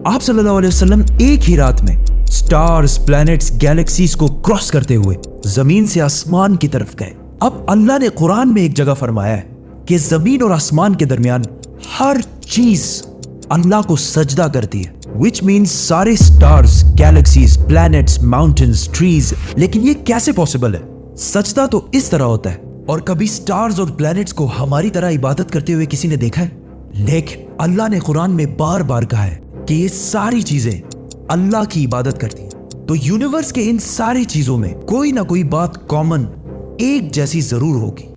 आप सल्लल्लाहु अलैहि वसल्लम एक ही रात में स्टार्स, प्लैनेट्स, गैलेक्सीज को क्रॉस करते हुए जमीन से आसमान की तरफ गए। अब अल्लाह ने कुरान में एक जगह फरमाया है कि जमीन और आसमान के दरमियान हर चीज अल्लाह को सजदा करती है, विच मीन्स सारे stars, galaxies, planets, mountains, trees. लेकिन ये कैसे पॉसिबल है? सजदा तो इस तरह होता है। और कभी स्टार्स और प्लैनेट्स को हमारी तरह इबादत करते हुए किसी ने देखा है? लेकिन अल्लाह ने कुरान में बार बार कहा है कि ये सारी चीजें अल्लाह की इबादत करती हैं। तो यूनिवर्स के इन सारी चीजों में कोई ना कोई बात कॉमन, एक जैसी जरूर होगी।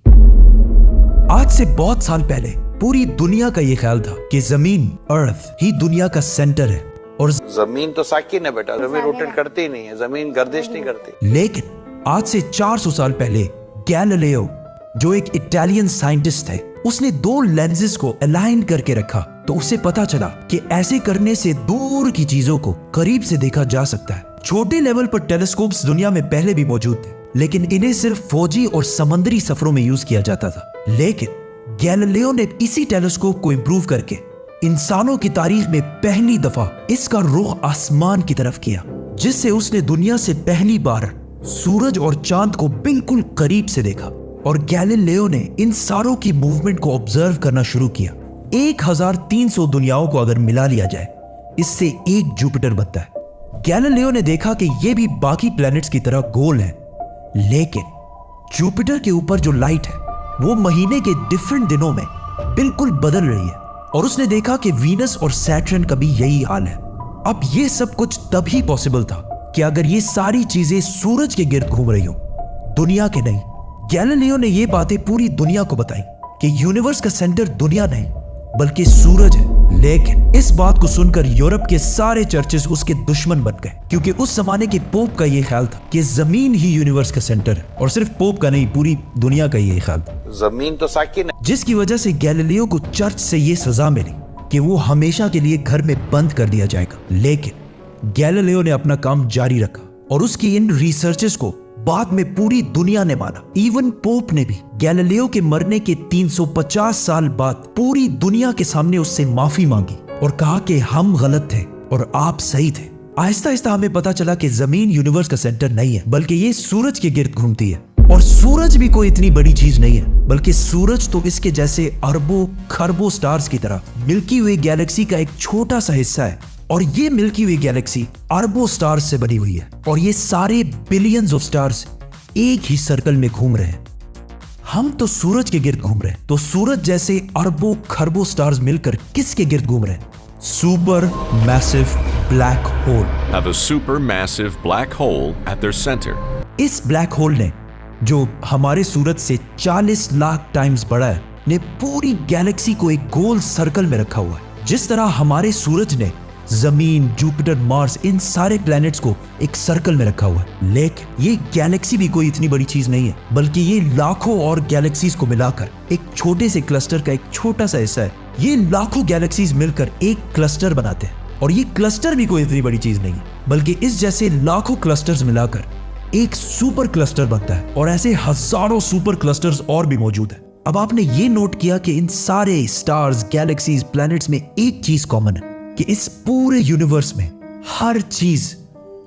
आज से बहुत साल पहले पूरी दुनिया का ये ख्याल था कि जमीन, अर्थ ही दुनिया का सेंटर है और जमीन तो साकिन है बेटा, जमीन रोटेट करती ही नहीं है, जमीन गर्दिश नहीं करती। लेकिन आज से 400 साल पहले गैलीलियो, जो एक इटालियन साइंटिस्ट थे, उसने 2 लेंसेज को अलाइन करके रखा तो उसे पता चला कि ऐसे करने से दूर की चीजों को करीब से देखा जा सकता है। छोटे लेवल पर टेलीस्कोप्स दुनिया में पहले भी मौजूद थे, लेकिन इन्हें सिर्फ फौजी और समंदरी सफरों में यूज किया जाता था। लेकिन गैलीलियो ने इसी टेलीस्कोप को इंप्रूव करके इंसानों की तारीख में पहली दफा इसका रुख आसमान की तरफ किया, जिससे उसने दुनिया से पहली बार सूरज और चांद को बिल्कुल करीब से देखा। और गैलीलियो ने इन सारों की मूवमेंट को ऑब्जर्व करना शुरू किया। 1300 दुनियाओं को अगर मिला लिया जाए, इससे एक जुपिटर बनता है। गैलीलियो ने देखा कि ये भी बाकी प्लैनेट्स की तरह गोल है, लेकिन जुपिटर के ऊपर जो लाइट है वो महीने के डिफरेंट दिनों में बिल्कुल बदल रही है। और उसने देखा कि वीनस और सैटर्न का भी यही हाल है। अब ये सब कुछ तभी पॉसिबल था कि अगर ये सारी चीजें सूरज के गिर्द घूम रही हो, दुनिया के नहीं। गैलीलियो ने ये बातें पूरी दुनिया को बताई कि यूनिवर्स का सेंटर दुनिया नहीं बल्कि सूरज है। लेकिन इस बात को सुनकर यूरोप के सारे चर्चेस उसके दुश्मन बन गए, क्योंकि उस जमाने के पोप का ये ख्याल था कि जमीन ही यूनिवर्स का सेंटर है। और सिर्फ पोप का नहीं, पूरी दुनिया का ये ख्याल था। जमीन तो साकिन है। जिसकी वजह से गैलीलियो को चर्च से ये सजा मिली कि वो हमेशा के लिए घर में बंद कर दिया जाएगा। लेकिन गैलीलियो ने अपना काम जारी रखा और उसकी इन रिसर्चेस को बाद में पूरी दुनिया ने माना। इवन पोप ने भी गैलीलियो के मरने के 350 साल बाद पूरी दुनिया के सामने उससे माफी मांगी और कहा कि हम गलत थे और आप सही थे। आहिस्ता आहिस्ता हमें पता चला कि जमीन यूनिवर्स का सेंटर नहीं है, बल्कि ये सूरज के गिर्द घूमती है। और सूरज भी कोई इतनी बड़ी चीज नहीं है, बल्कि सूरज तो इसके जैसे अरबों खरबों स्टार्स की तरह मिल्की वे गैलेक्सी का एक छोटा सा हिस्सा है। और ये मिल्की वे गैलेक्सी अरबों स्टार्स से बनी हुई है और ये सारे बिलियंस ऑफ स्टार्स एक ही सर्कल में घूम रहे हैं। हम तो सूरज के गिर्द घूम रहे हैं, तो सूरज जैसे अरबों खरबों स्टार्स मिलकर किसके गिर्द घूम रहे हैं? Super massive black hole. Have a supermassive black hole at their center. इस ब्लैक होल ने, जो हमारे सूरज से 40 लाख टाइम्स बड़ा है, ने पूरी गैलेक्सी को एक गोल सर्कल में रखा हुआ है। जिस तरह हमारे सूरज ने जमीन, जुपिटर, मार्स, इन सारे प्लैनेट्स को एक सर्कल में रखा हुआ है। लेकिन ये गैलेक्सी भी कोई इतनी बड़ी चीज नहीं है, बल्कि ये लाखों और गैलेक्सीज को मिलाकर एक छोटे से क्लस्टर का एक छोटा सा हिस्सा है। ये लाखों गैलेक्सीज मिलकर एक क्लस्टर बनाते हैं और ये क्लस्टर भी कोई इतनी बड़ी चीज नहीं है, बल्कि इस जैसे लाखों क्लस्टर्स मिलाकर एक सुपर क्लस्टर बनता है। और ऐसे हजारों सुपर क्लस्टर्स और भी मौजूद है। अब आपने ये नोट किया कि इन सारे स्टार्स, गैलेक्सीज, प्लैनेट्स में एक चीज कॉमन है कि इस पूरे यूनिवर्स में हर चीज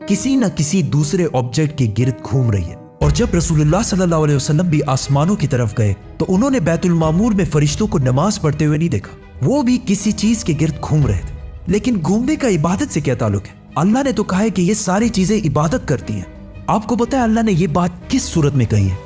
किसी न किसी दूसरे ऑब्जेक्ट के गिर्द घूम रही है। और जब रसूलुल्लाह सल्लल्लाहु अलैहि वसल्लम भी आसमानों की तरफ गए तो उन्होंने बैतुल मामूर में फरिश्तों को नमाज पढ़ते हुए नहीं देखा, वो भी किसी चीज के गिर्द घूम रहे थे। लेकिन घूमने का इबादत से क्या ताल्लुक है? अल्लाह ने तो कहा है कि ये सारी चीजें इबादत करती हैं। आपको पता है अल्लाह ने ये बात किस सूरत में कही है?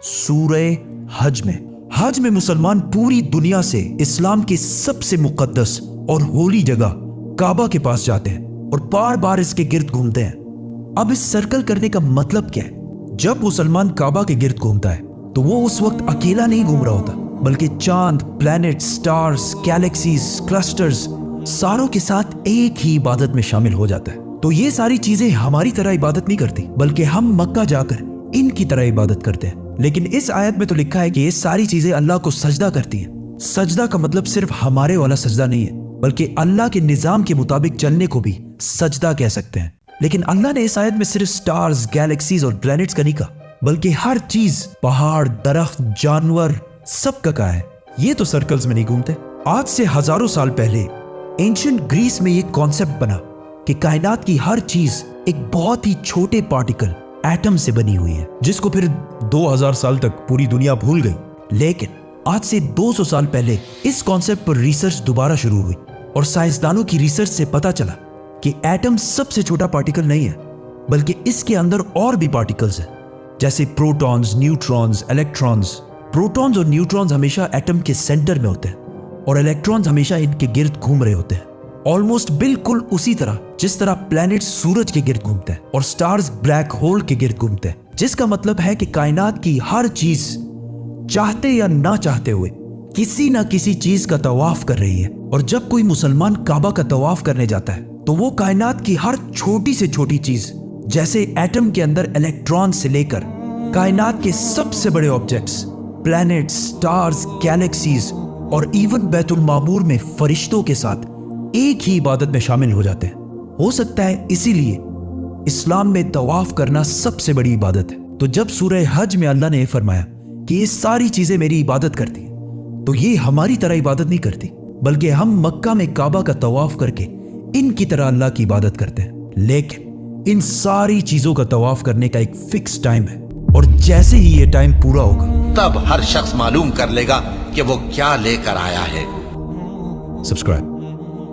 सूरह हज में। हज में मुसलमान पूरी दुनिया से इस्लाम की सबसे मुकद्दस और होली जगह काबा के पास जाते हैं और बार बार इसके गिर्द घूमते हैं। अब इस सर्कल करने का मतलब क्या है? जब मुसलमान काबा के गिर्द घूमता है तो वो उस वक्त अकेला नहीं घूम रहा होता, बल्कि चांद, प्लैनेट, स्टार्स, गैलेक्सीज, क्लस्टर्स सारों के साथ एक ही इबादत में शामिल हो जाता है। तो ये सारी चीजें हमारी तरह इबादत नहीं करती, बल्कि हम मक्का जाकर इनकी तरह इबादत करते हैं। लेकिन इस आयत में तो लिखा है कि ये सारी चीजें अल्लाह को सजदा करती हैं। सजदा का मतलब सिर्फ हमारे वाला सजदा नहीं है, बल्कि अल्लाह के निजाम के मुताबिक चलने को भी सजदा कह सकते हैं। लेकिन अल्लाह ने इस आयत में सिर्फ स्टार्स, गैलेक्सीज और प्लैनेट्स का नहीं कहा, बल्कि हर चीज, पहाड़, दरख्त, जानवर, सब का कहा है। ये तो सर्कल्स में नहीं घूमते। आज से हजारों साल पहले एंशियंट ग्रीस में ये कॉन्सेप्ट बना कि कायनात की हर चीज एक बहुत ही छोटे पार्टिकल एटम से बनी हुई है, जिसको फिर 2000 साल तक पूरी दुनिया भूल गई। लेकिन आज से 200 साल पहले इस कॉन्सेप्ट पर रिसर्च दोबारा शुरू हुई और साइंसदानों की रिसर्च से पता चला कि एटम सबसे छोटा पार्टिकल नहीं है, बल्कि इसके अंदर और भी पार्टिकल्स हैं, जैसे प्रोटॉन्स, न्यूट्रॉन्स, इलेक्ट्रॉन्स। प्रोटॉन्स और न्यूट्रॉन्स हमेशा एटम के सेंटर में होते हैं और इलेक्ट्रॉन्स हमेशा इनके गिर्द घूम रहे होते हैं, ऑलमोस्ट बिल्कुल उसी तरह जिस तरह प्लैनेट सूरज के गिर्द घूमते हैं और स्टार्स ब्लैक होल के गिर्द घूमते हैं। जिसका मतलब है कि कायनात की हर चीज चाहते या ना चाहते हुए किसी ना किसी चीज का तवाफ कर रही है। और जब कोई मुसलमान काबा का तवाफ करने जाता है तो वो कायनात की हर छोटी से छोटी चीज, जैसे एटम के अंदर इलेक्ट्रॉन से लेकर कायनात के सबसे बड़े ऑब्जेक्ट्स, प्लैनेट्स, स्टार्स, गैलेक्सीज और इवन बैतुल मामूर में फरिश्तों के साथ एक ही इबादत में शामिल हो जाते हैं। हो सकता है इसीलिए इस्लाम में तवाफ करना सबसे बड़ी इबादत है। तो जब सूरह हज में अल्लाह ने यह फरमाया कि ये सारी चीजें मेरी इबादत करती हैं, तो ये हमारी तरह इबादत नहीं करती, बल्कि हम मक्का में काबा का तवाफ करके इनकी तरह अल्लाह की इबादत करते हैं। लेकिन इन सारी चीजों का तवाफ करने का एक फिक्स टाइम है और जैसे ही ये टाइम पूरा होगा तब हर शख्स मालूम कर लेगा कि वो क्या लेकर आया है। सब्सक्राइब।